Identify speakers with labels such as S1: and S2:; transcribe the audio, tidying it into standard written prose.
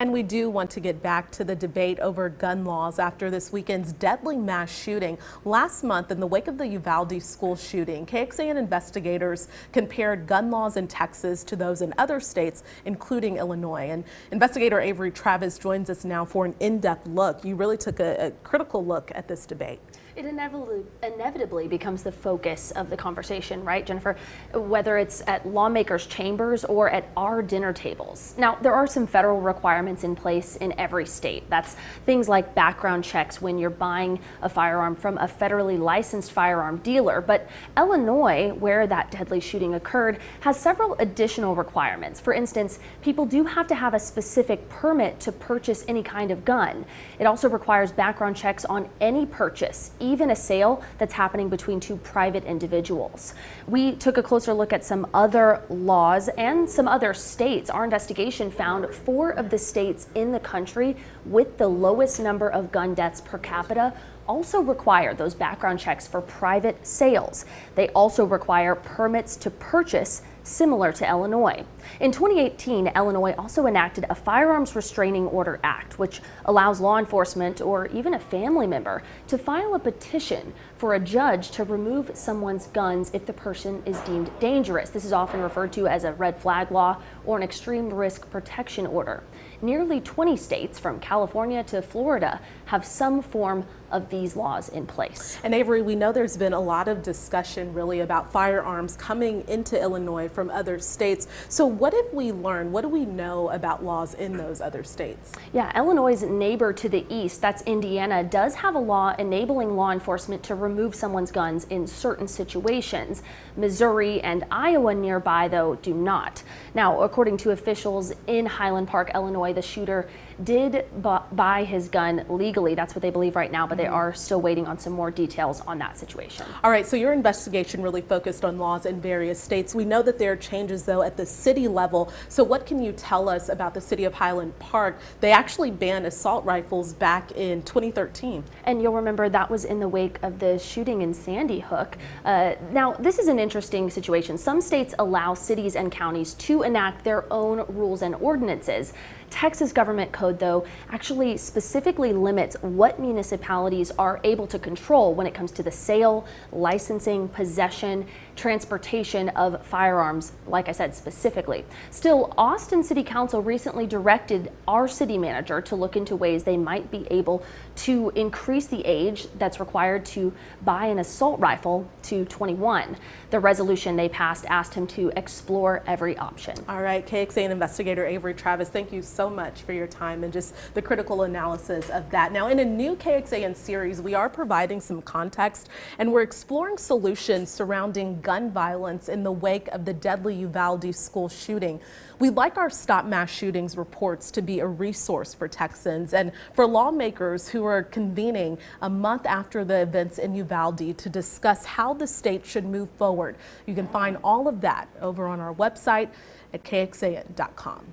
S1: And we do want to get back to the debate over gun laws after this weekend's deadly mass shooting. Last month, in the wake of the Uvalde school shooting, KXAN investigators compared gun laws in Texas to those in other states, including Illinois. And investigator Avery Travis joins us now for an in-depth look. You really took a critical look at this debate.
S2: It inevitably becomes the focus of the conversation, right, Jennifer? Whether it's at lawmakers' chambers or at our dinner tables. Now, there are some federal requirements in place in every state. That's things like background checks when you're buying a firearm from a federally licensed firearm dealer. But Illinois, where that deadly shooting occurred, has several additional requirements. For instance, people do have to have a specific permit to purchase any kind of gun. It also requires background checks on any purchase, even a sale that's happening between two private individuals. We took a closer look at some other laws and some other states. Our investigation found 4 of the states in the country with the lowest number of gun deaths per capita also require those background checks for private sales. They also require permits to purchase, similar to Illinois. In 2018, Illinois also enacted a Firearms Restraining Order Act, which allows law enforcement or even a family member to file a petition for a judge to remove someone's guns if the person is deemed dangerous. This is often referred to as a red flag law or an extreme risk protection order. Nearly 20 states, from California to Florida, have some form of these laws in place.
S1: And Avery, we know there's been a lot of discussion really about firearms coming into Illinois from other states. So what have we learned? What do we know about laws in those other states?
S2: Yeah, Illinois' neighbor to the east, that's Indiana, does have a law enabling law enforcement to remove someone's guns in certain situations. Missouri and Iowa nearby, though, do not. Now, according to officials in Highland Park, Illinois, the shooter did buy his gun legally. That's what they believe right now, but they are still waiting on some more details on that situation.
S1: All right, so your investigation really focused on laws in various states. We know that there are changes, though, at the city level. So what can you tell us about the city of Highland Park? They actually banned assault rifles back in 2013.
S2: And you'll remember that was in the wake of the shooting in Sandy Hook. Now, this is an interesting situation. Some states allow cities and counties to enact their own rules and ordinances. Texas government code, though, actually specifically limits what municipalities are able to control when it comes to the sale, licensing, possession, transportation of firearms, like I said, specifically. Still, Austin City Council recently directed our city manager to look into ways they might be able to increase the age that's required to buy an assault rifle to 21. The resolution they passed asked him to explore every option.
S1: All right, KXAN investigator Avery Travis, thank you so much for your time and just the critical analysis of that. Now, in a new KXAN series, we are providing some context and we're exploring solutions surrounding gun violence in the wake of the deadly Uvalde school shooting. We'd like our Stop Mass Shootings reports to be a resource for Texans and for lawmakers who are convening a month after the events in Uvalde to discuss how the state should move forward. You can find all of that over on our website at KXAN.com.